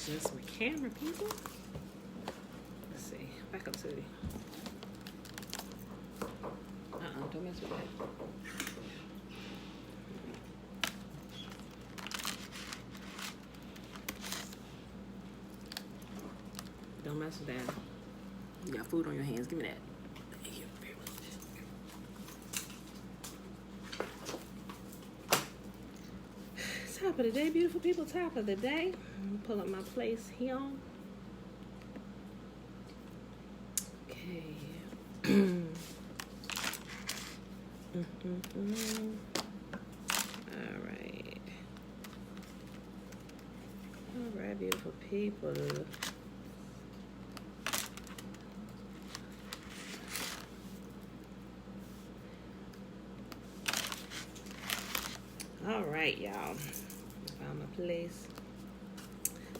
Just my camera, people. Let's see. Back up to the. Don't mess with that. Don't mess with that. You got food on your hands. Give me that. Thank you very much. Top of the day, beautiful people. Top of the day. I'm gonna pull up my place here. Okay. All right, beautiful people. All right, y'all. Found my place.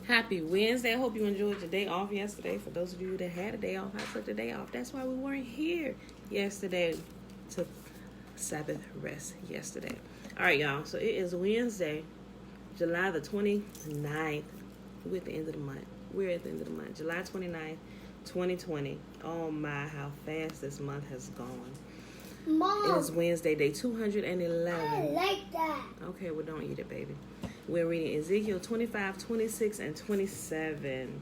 Happy Wednesday. I hope you enjoyed your day off yesterday. For those of you that had a day off, I took the day off. That's why we weren't here yesterday. Took Sabbath rest yesterday. All right, y'all. So it is Wednesday, July the 29th. We're at the end of the month. July 29th, 2020. Oh my, how fast this month has gone. Mom, it is Wednesday, day 211. I like that. Okay, well, don't eat it, baby. We're reading Ezekiel 25, 26, and 27.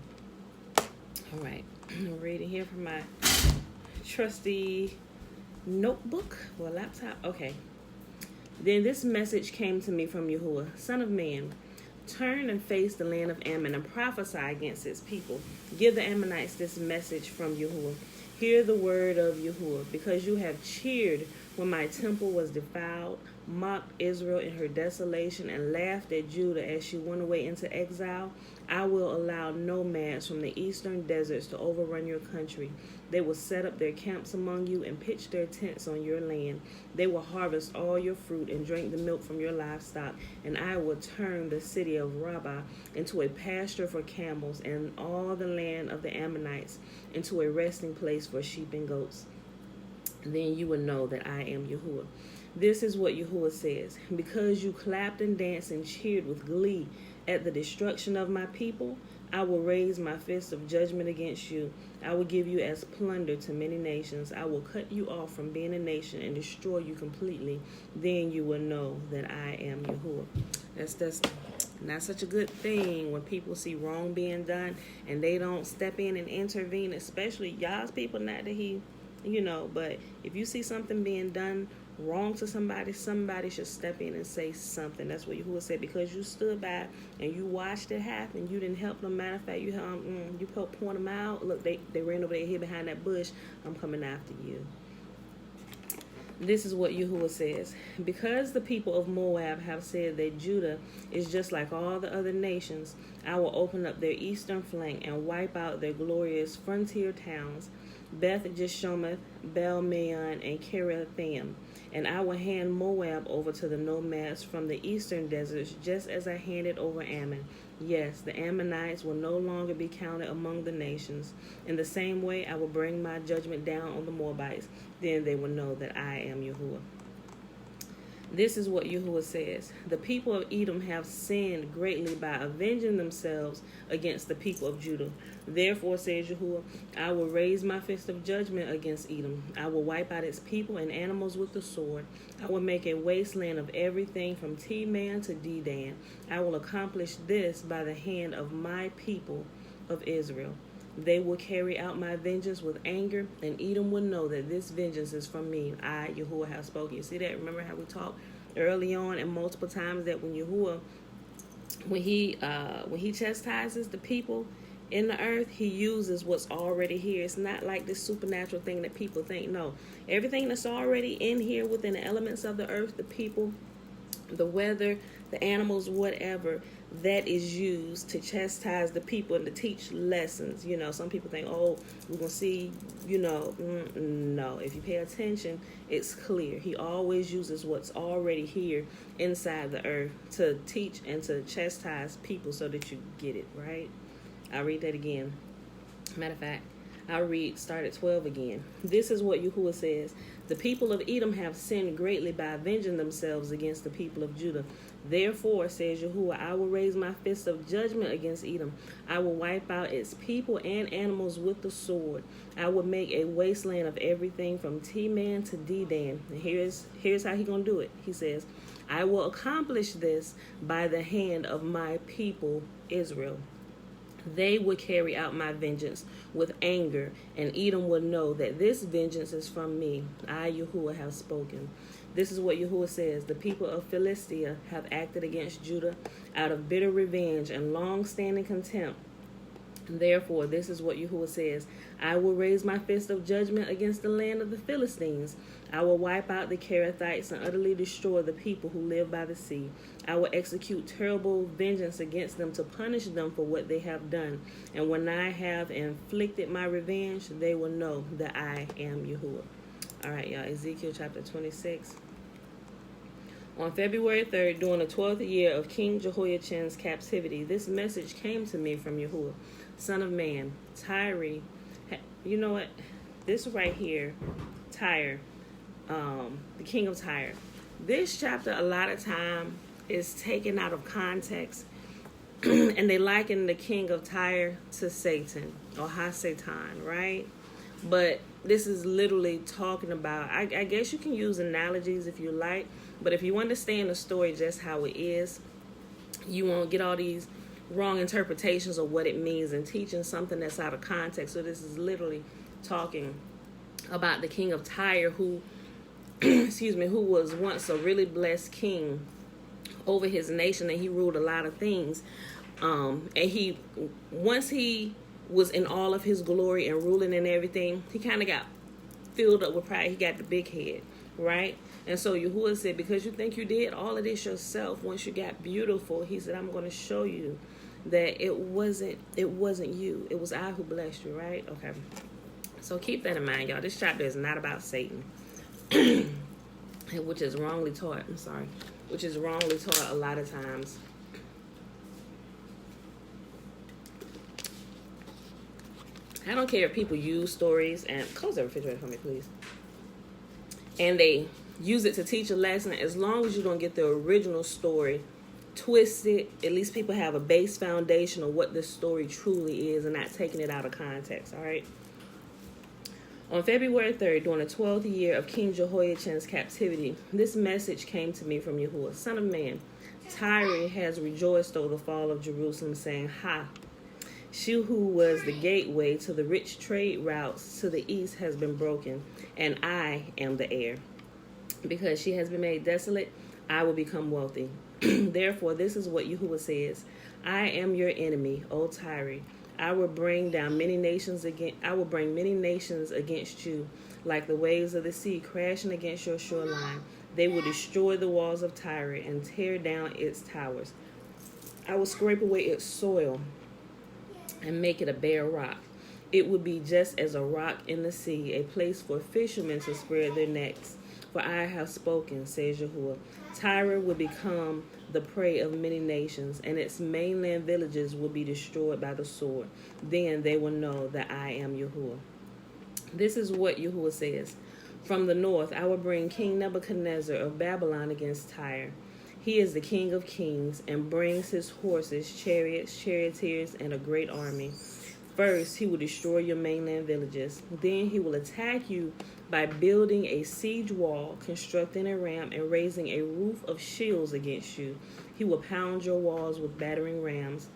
All right. I'm reading here from my trusty notebook or laptop. Okay. Then this message came to me from Yahuwah, son of man. Turn and face the land of Ammon and prophesy against its people. Give the Ammonites this message from Yahuwah. Hear the word of Yahuwah, because you have cheered when my temple was defiled, mocked Israel in her desolation, and laughed at Judah as she went away into exile. I will allow nomads from the eastern deserts to overrun your country. They will set up their camps among you and pitch their tents on your land. They will harvest all your fruit and drink the milk from your livestock, and I will turn the city of Rabbah into a pasture for camels, and all the land of the Ammonites into a resting place for sheep and goats. Then you will know that I am Yahuwah. This is what Yahuwah says. Because you clapped and danced and cheered with glee at the destruction of my people, I will raise my fist of judgment against you. I will give you as plunder to many nations. I will cut you off from being a nation and destroy you completely. Then you will know that I am Yahuwah. That's not such a good thing when people see wrong being done and they don't step in and intervene, especially y'all's people, not that he... but if you see something being done wrong to somebody should step in and say something. That's what Yahuwah said. Because you stood by and you watched it happen, you didn't help them. Matter of fact, you point them out. Look, they ran over their head behind that bush. I'm coming after you. This is what Yahuwah says. Because the people of Moab have said that Judah is just like all the other nations, I will open up their eastern flank and wipe out their glorious frontier towns, Beth Jeshomoth, Baal-Meon, and Kiriathaim. And I will hand Moab over to the nomads from the eastern deserts, just as I handed over Ammon. Yes, the Ammonites will no longer be counted among the nations. In the same way, I will bring my judgment down on the Moabites. Then they will know that I am Yahuwah. This is what Yahuwah says. The people of Edom have sinned greatly by avenging themselves against the people of Judah. Therefore, says Yahuwah, I will raise my fist of judgment against Edom. I will wipe out its people and animals with the sword. I will make a wasteland of everything from Teman to Dedan. I will accomplish this by the hand of my people of Israel. They will carry out my vengeance with anger, and Edom will know that this vengeance is from me. I, Yahuwah, have spoken. You see that? Remember how we talked early on and multiple times that when Yahuwah, when he chastises the people in the earth, he uses what's already here. It's not like this supernatural thing that people think. No, everything that's already in here within the elements of the earth, the people, the weather, the animals, whatever, that is used to chastise the people and to teach lessons. Some people think, oh, we're going to see, no. If you pay attention, it's clear. He always uses what's already here inside the earth to teach and to chastise people so that you get it, right? I'll read that again. Matter of fact, I'll start at 12 again. This is what Yahuwah says. The people of Edom have sinned greatly by avenging themselves against the people of Judah. Therefore, says Yahuwah, I will raise my fist of judgment against Edom. I will wipe out its people and animals with the sword. I will make a wasteland of everything from Teman to Dedan. And here's how he's going to do it. He says, I will accomplish this by the hand of my people Israel. They will carry out my vengeance with anger, and Edom will know that this vengeance is from me. I, Yahuwah, have spoken. This is what Yahuwah says. The people of Philistia have acted against Judah out of bitter revenge and long-standing contempt. Therefore, this is what Yahuwah says. I will raise my fist of judgment against the land of the Philistines. I will wipe out the Kerethites and utterly destroy the people who live by the sea. I will execute terrible vengeance against them to punish them for what they have done. And when I have inflicted my revenge, they will know that I am Yahuwah. All right, y'all. Ezekiel chapter 26. On February 3rd, during the 12th year of King Jehoiachin's captivity, this message came to me from Yahuwah. Son of man, Tyre, you know what? This right here, Tyre, the King of Tyre. This chapter, a lot of time, is taken out of context, and they liken the King of Tyre to Satan, or Ha-Satan, right? But this is literally talking about, I guess you can use analogies if you like, but if you understand the story just how it is, you won't get all these wrong interpretations of what it means and teaching something that's out of context. So this is literally talking about the King of Tyre who, who was once a really blessed king over his nation, and he ruled a lot of things. And once he was in all of his glory and ruling and everything, he kind of got filled up with pride. He got the big head, right? And so Yahuwah said, because you think you did all of this yourself, once you got beautiful, he said, I'm going to show you that it wasn't you. It was I who blessed you, right? Okay. So keep that in mind, y'all. This chapter is not about Satan, which is wrongly taught. Which is wrongly taught a lot of times. I don't care if people use stories, and close the refrigerator for me, please. And they use it to teach a lesson. As long as you don't get the original story twisted, at least people have a base foundation of what this story truly is and not taking it out of context, all right? On February 3rd, during the 12th year of King Jehoiachin's captivity, this message came to me from Yahuwah. Son of man, Tyre has rejoiced over the fall of Jerusalem, saying, Ha! She who was the gateway to the rich trade routes to the east has been broken, and I am the heir. Because she has been made desolate, I will become wealthy. Therefore, this is what Yahuwah says. I am your enemy, O Tyre. I will bring many nations against you, like the waves of the sea crashing against your shoreline. They will destroy the walls of Tyre and tear down its towers. I will scrape away its soil and make it a bare rock. It would be just as a rock in the sea, a place for fishermen to spread their nets. For I have spoken, says Yahuwah. Tyre will become the prey of many nations, and its mainland villages will be destroyed by the sword. Then they will know that I am Yahuwah. This is what Yahuwah says. From the north, I will bring King Nebuchadnezzar of Babylon against Tyre. He is the king of kings and brings his horses, chariots, charioteers, and a great army. First, he will destroy your mainland villages. Then he will attack you by building a siege wall, constructing a ramp, and raising a roof of shields against you. He will pound your walls with battering rams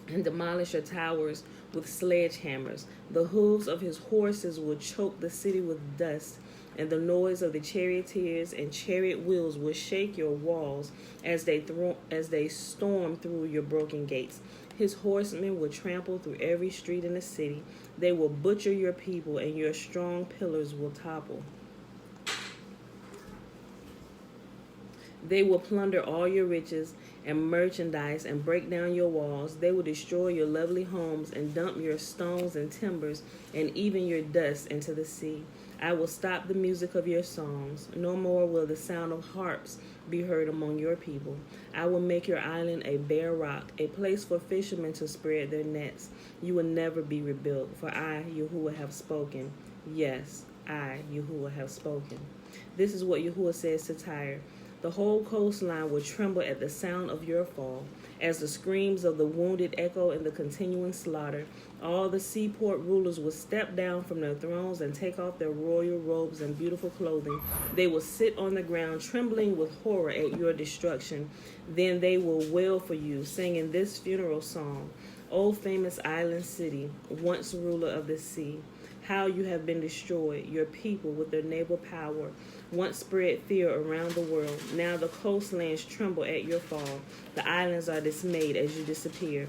and demolish your towers with sledgehammers. The hooves of his horses will choke the city with dust, and the noise of the charioteers and chariot wheels will shake your walls as they storm through your broken gates. His horsemen will trample through every street in the city. They will butcher your people, and your strong pillars will topple. They will plunder all your riches and merchandise and break down your walls. They will destroy your lovely homes and dump your stones and timbers and even your dust into the sea. I will stop the music of your songs. No more will the sound of harps be heard among your people. I will make your island a bare rock, a place for fishermen to spread their nets. You will never be rebuilt, for I, Yahuwah, have spoken. Yes, I, Yahuwah, have spoken. This is what Yahuwah says to Tyre. The whole coastline will tremble at the sound of your fall, as the screams of the wounded echo in the continuing slaughter. All the seaport rulers will step down from their thrones and take off their royal robes and beautiful clothing. They will sit on the ground, trembling with horror at your destruction. Then they will wail for you, singing this funeral song. O famous island city, once ruler of the sea, how you have been destroyed, your people with their naval power once spread fear around the world. Now the coastlands tremble at your fall. The islands are dismayed as you disappear.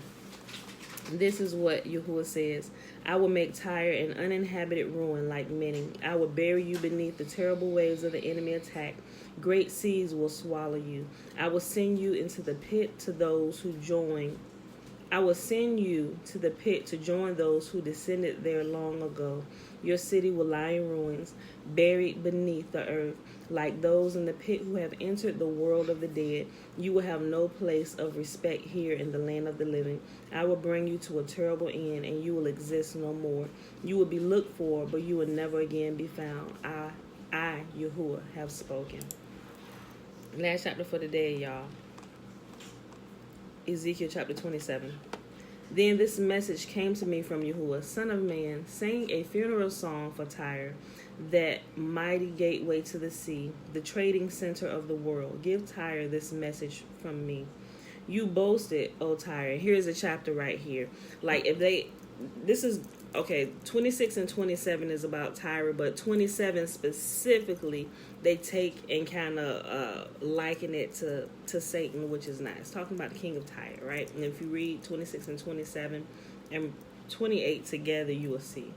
This is what Yahuwah says. I will make Tyre an uninhabited ruin like many. I will bury you beneath the terrible waves of the enemy attack. Great seas will swallow you. I will send you into the pit to those who join. I will send you to the pit to join those who descended there long ago. Your city will lie in ruins, buried beneath the earth, like those in the pit who have entered the world of the dead. You will have no place of respect here in the land of the living. I will bring you to a terrible end, and you will exist no more. You will be looked for, but you will never again be found. I, Yahuwah, have spoken. Last chapter for the day, y'all. Ezekiel chapter 27. Then this message came to me from Yahuwah, Son of man, sing a funeral song for Tyre, that mighty gateway to the sea, the trading center of the world. Give Tyre this message from me. You boasted, O Tyre. Here's a chapter right here. Like this is, okay, 26 and 27 is about Tyre, but 27 specifically, they take and kind of liken it to Satan, which is nice. Talking about the King of Tyre, right? And if you read 26 and 27 and 28 together, you will see.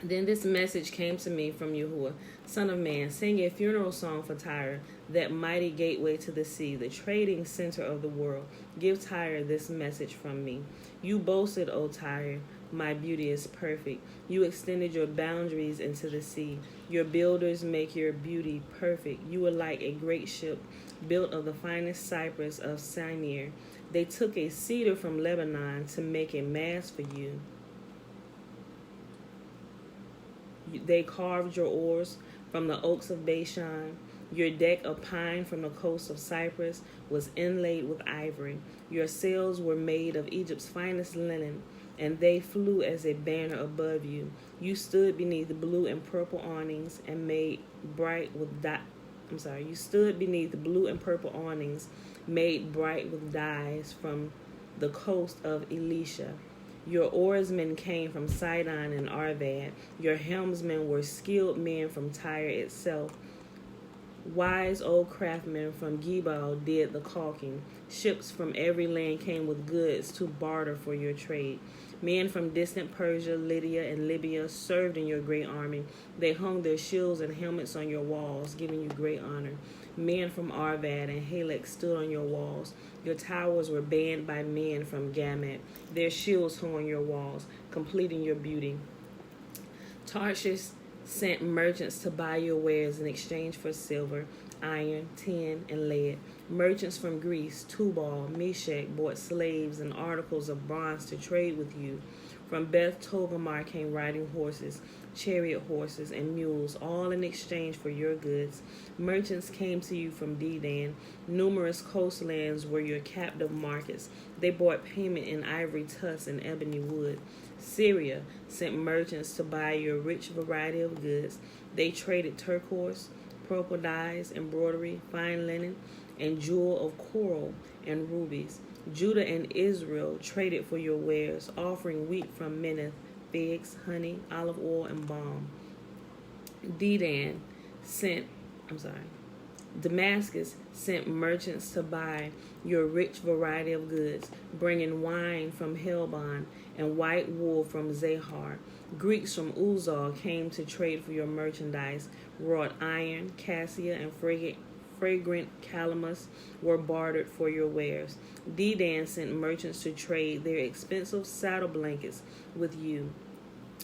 Then this message came to me from Yahuwah, Son of man, sing a funeral song for Tyre, that mighty gateway to the sea, the trading center of the world. Give Tyre this message from me. You boasted, O Tyre, my beauty is perfect. You extended your boundaries into the sea. Your builders make your beauty perfect. You are like a great ship built of the finest cypress of Sinir. They took a cedar from Lebanon to make a mast for you. They carved your oars from the oaks of Bashan. Your deck of pine from the coast of Cyprus was inlaid with ivory. Your sails were made of Egypt's finest linen, and they flew as a banner above you. You stood beneath blue and purple awnings and made bright with You stood beneath blue and purple awnings, made bright with dyes from the coast of Elisha. Your oarsmen came from Sidon and Arvad. Your helmsmen were skilled men from Tyre itself. Wise old craftsmen from Gebal did the caulking. Ships from every land came with goods to barter for your trade. Men from distant Persia, Lydia, and Libya served in your great army. They hung their shields and helmets on your walls, giving you great honor. Men from Arvad and Halek stood on your walls. Your towers were manned by men from Gamat. Their shields hung on your walls, completing your beauty. Tarshish sent merchants to buy your wares in exchange for silver, iron, tin, and lead. Merchants from Greece, Tubal, Meshach bought slaves and articles of bronze to trade with you. From Beth Togarmah came riding horses, chariot horses, and mules, all in exchange for your goods. Merchants came to you from Dedan. Numerous coastlands were your captive markets. They bought payment in ivory tusks and ebony wood. Syria sent merchants to buy your rich variety of goods. They traded turquoise, purple dyes, embroidery, fine linen, and jewel of coral and rubies. Judah and Israel traded for your wares, offering wheat from Minnith, figs, honey, olive oil, and balm. Damascus sent merchants to buy your rich variety of goods, bringing wine from Helbon and white wool from Zahar. Greeks from Uzal came to trade for your merchandise. Wrought iron, cassia, and fragrant calamus were bartered for your wares. Dedan sent merchants to trade their expensive saddle blankets with you.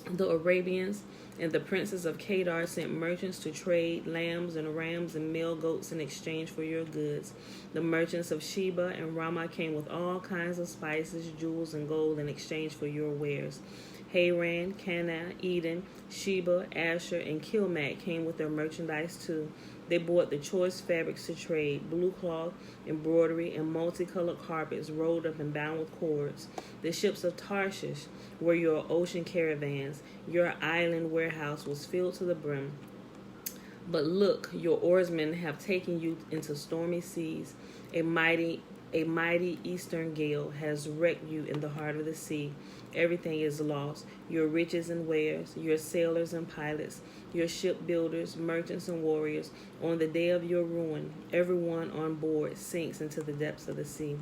The Arabians and the princes of Kedar sent merchants to trade lambs and rams and male goats in exchange for your goods. The merchants of Sheba and Ramah came with all kinds of spices, jewels, and gold in exchange for your wares. Haran, Cana, Eden, Sheba, Asher, and Kilmac came with their merchandise too. They brought the choice fabrics to trade, blue cloth, embroidery, and multicolored carpets rolled up and bound with cords. The ships of Tarshish were your ocean caravans. Your island warehouse was filled to the brim. But look, your oarsmen have taken you into stormy seas. A mighty eastern gale has wrecked you in the heart of the sea. Everything is lost. Your riches and wares, your sailors and pilots, your shipbuilders, merchants and warriors. On the day of your ruin, everyone on board sinks into the depths of the sea.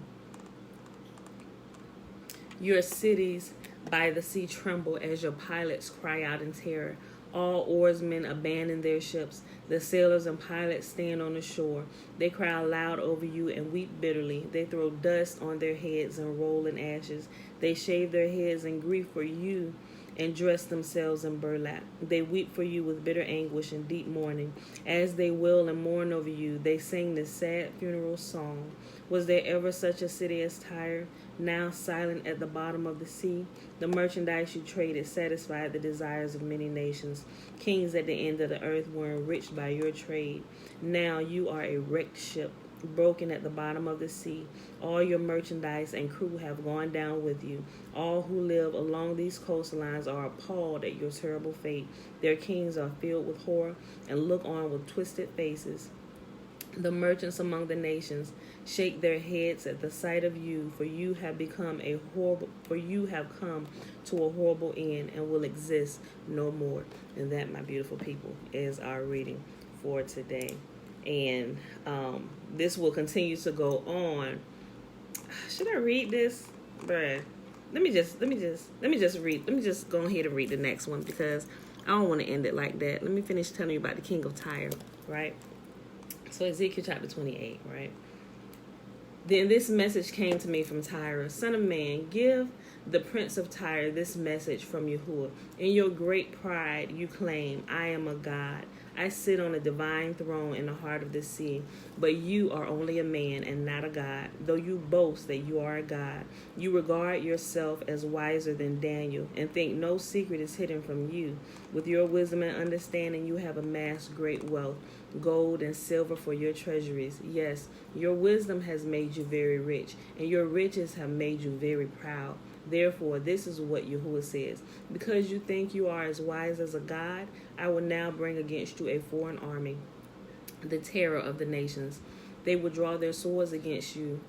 Your cities by the sea tremble as your pilots cry out in terror. All oarsmen abandon their ships. The sailors and pilots stand on the shore. They cry aloud over you and weep bitterly. They throw dust on their heads and roll in ashes. They shave their heads in grief for you and dress themselves in burlap. They weep for you with bitter anguish and deep mourning. As they wail and mourn over you, they sing this sad funeral song. Was there ever such a city as Tyre, now silent at the bottom of the sea? The merchandise you traded satisfied the desires of many nations. Kings at the end of the earth were enriched by your trade. Now you are a wrecked ship, broken at the bottom of the sea. All your merchandise and crew have gone down with you. All who live along these coastlines are appalled at your terrible fate. Their kings are filled with horror and look on with twisted faces. The merchants among the nations shake their heads at the sight of you, for you have come to a horrible end and will exist no more. And that, my beautiful people, is our reading for today. And this will continue to go on. Should I read this? Bruh. Let me just go ahead and read the next one, because I don't want to end it like that. Let me finish telling you about the King of Tyre, right? So Ezekiel chapter 28, right? Then this message came to me from Tyre. Son of man, give the prince of Tyre this message from Yahuwah. In your great pride you claim, I am a god. I sit on a divine throne in the heart of the sea. But you are only a man and not a god. Though you boast that you are a god, you regard yourself as wiser than Daniel and think no secret is hidden from you. With your wisdom and understanding you have amassed great wealth, gold and silver for your treasuries. Yes, your wisdom has made you very rich, and your riches have made you very proud. Therefore, this is what Yahuwah says. Because you think you are as wise as a god, I will now bring against you a foreign army, the terror of the nations. They will draw their swords against you.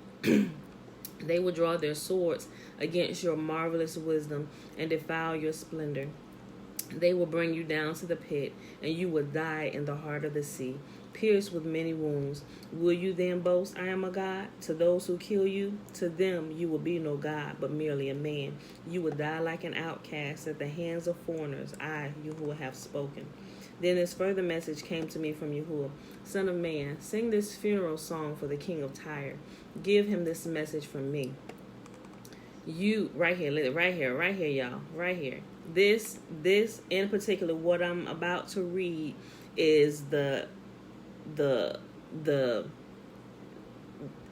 They will draw their swords against your marvelous wisdom and defile your splendor. They will bring you down to the pit, and you will die in the heart of the sea, pierced with many wounds. Will you then boast, I am a god? To those who kill you, to them you will be no god, but merely a man. You will die like an outcast at the hands of foreigners. I, Yahuwah, have spoken. Then this further message came to me from Yahuwah. Son of man, sing this funeral song for the king of Tyre. Give him this message from me. You, right here, y'all, right here. This in particular, what I'm about to read is the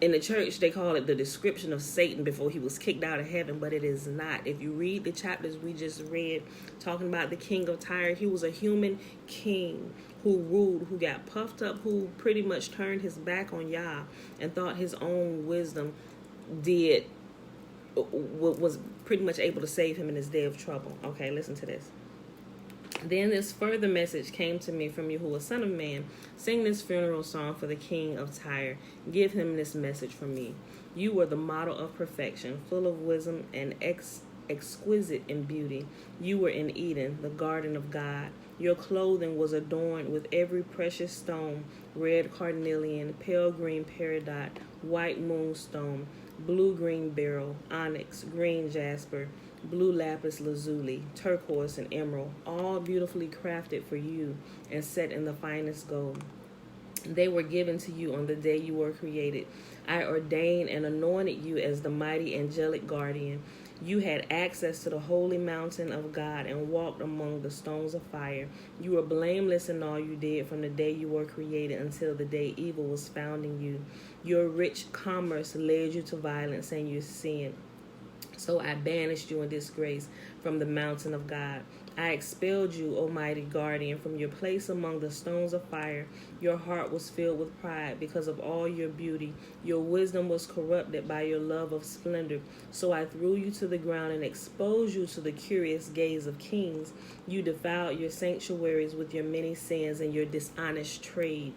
in the church they call it the description of Satan before he was kicked out of heaven, but it is not. If you read the chapters we just read talking about the King of Tyre, he was a human king who ruled, who got puffed up, who pretty much turned his back on Yah and thought his own wisdom was pretty much able to save him in his day of trouble. Okay, listen to this. Then this further message came to me from Yahuwah. Son of man, sing this funeral song for the king of Tyre. Give him this message from me. You were the model of perfection, full of wisdom and exquisite in beauty. You were in Eden, the garden of God. Your clothing was adorned with every precious stone, red carnelian, pale green peridot, white moonstone, blue-green beryl, onyx, green jasper, blue lapis lazuli, turquoise, and emerald, all beautifully crafted for you and set in the finest gold. They were given to you on the day you were created. I ordained and anointed you as the mighty angelic guardian. You had access to the holy mountain of God and walked among the stones of fire. You were blameless in all you did from the day you were created until the day evil was found in you. Your rich commerce led you to violence and your sin. So I banished you in disgrace from the mountain of God. I expelled you, O mighty guardian, from your place among the stones of fire. Your heart was filled with pride because of all your beauty. Your wisdom was corrupted by your love of splendor. So I threw you to the ground and exposed you to the curious gaze of kings. You defiled your sanctuaries with your many sins and your dishonest trade.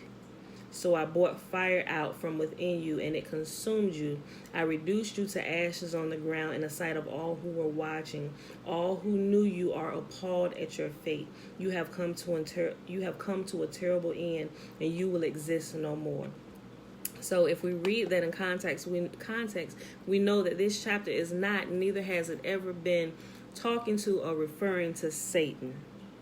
So I brought fire out from within you, and it consumed you. I reduced you to ashes on the ground in the sight of all who were watching. All who knew you are appalled at your fate. You have come to a terrible end, and you will exist no more. So if we read that in context, we know that this chapter is not, neither has it ever been, talking to or referring to Satan.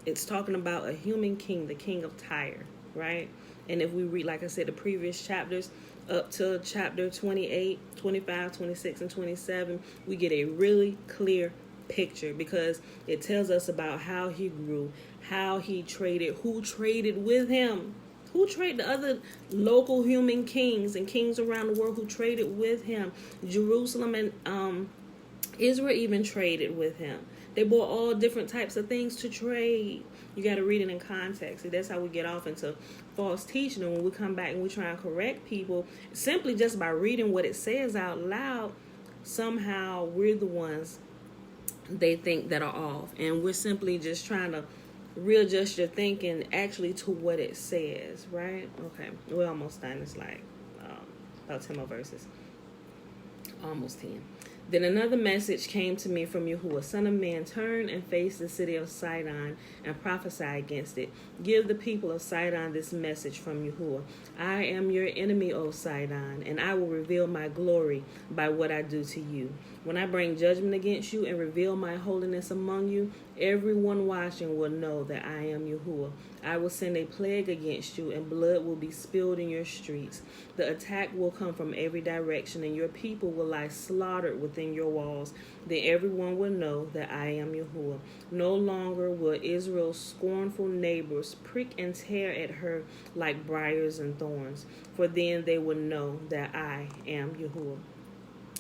It's talking about a human king, the King of Tyre, right? And if we read, like I said, the previous chapters up to chapter 28, 25, 26, and 27, we get a really clear picture because it tells us about how he grew, how he traded, who traded with him, who traded the other local human kings and kings around the world who traded with him. Jerusalem and Israel even traded with him. They bought all different types of things to trade. You got to read it in context. See, that's how we get off into false teaching. And when we come back and we try and correct people, simply just by reading what it says out loud, somehow we're the ones they think that are off. And we're simply just trying to readjust your thinking actually to what it says, right? Okay, we're almost done. It's like about 10 more verses. Almost 10. Then another message came to me from Yahuwah, Son of man, turn and face the city of Sidon and prophesy against it. Give the people of Sidon this message from Yahuwah. I am your enemy, O Sidon, and I will reveal my glory by what I do to you. When I bring judgment against you and reveal my holiness among you, everyone watching will know that I am Yahuwah. I will send a plague against you, and blood will be spilled in your streets. The attack will come from every direction, and your people will lie slaughtered within your walls. Then everyone will know that I am Yahuwah. No longer will Israel's scornful neighbors prick and tear at her like briars and thorns, for then they will know that I am Yahuwah.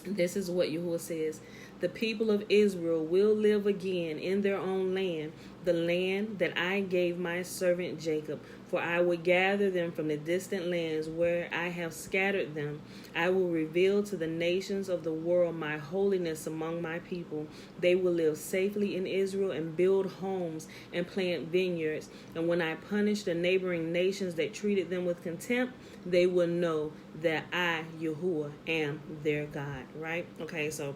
This is what Yahuwah says. The people of Israel will live again in their own land, the land that I gave my servant Jacob. For I will gather them from the distant lands where I have scattered them. I will reveal to the nations of the world my holiness among my people. They will live safely in Israel and build homes and plant vineyards. And when I punish the neighboring nations that treated them with contempt, they will know that I, Yahuwah, am their God. Right? Okay, so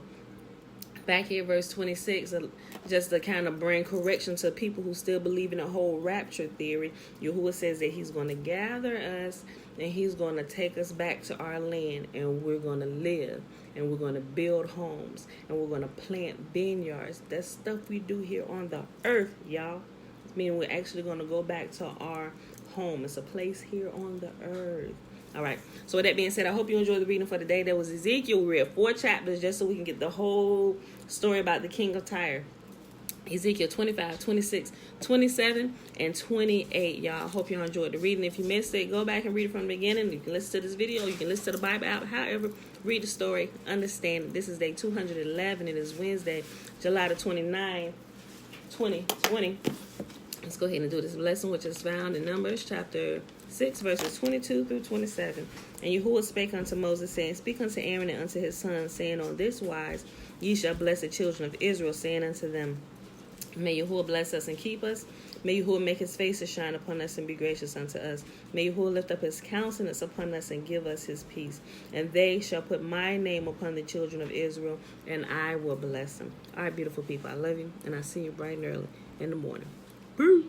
back here, verse 26, just to kind of bring correction to people who still believe in the whole rapture theory. Yahuwah says that he's going to gather us and he's going to take us back to our land, and we're going to live and we're going to build homes and we're going to plant vineyards. That's stuff we do here on the earth, y'all. Meaning we're actually going to go back to our home. It's a place here on the earth. All right. So with that being said, I hope you enjoyed the reading for today. That was Ezekiel. We read 4 chapters just so we can get the whole story about the King of Tyre. Ezekiel 25, 26, 27, and 28. Y'all, hope y'all enjoyed the reading. If you missed it, go back and read it from the beginning. You can listen to this video. You can listen to the Bible out. However, read the story. Understand this is day 211. It is Wednesday, July the 29th, 2020. Let's go ahead and do this lesson, which is found in Numbers chapter 6, verses 22 through 27. And Yahuwah spake unto Moses, saying, Speak unto Aaron and unto his sons, saying, On this wise ye shall bless the children of Israel, saying unto them, May Yahuwah bless us and keep us. May Yahuwah make his face to shine upon us and be gracious unto us. May Yahuwah lift up his countenance upon us and give us his peace. And they shall put my name upon the children of Israel, and I will bless them. All right, beautiful people, I love you, and I see you bright and early in the morning. Peace.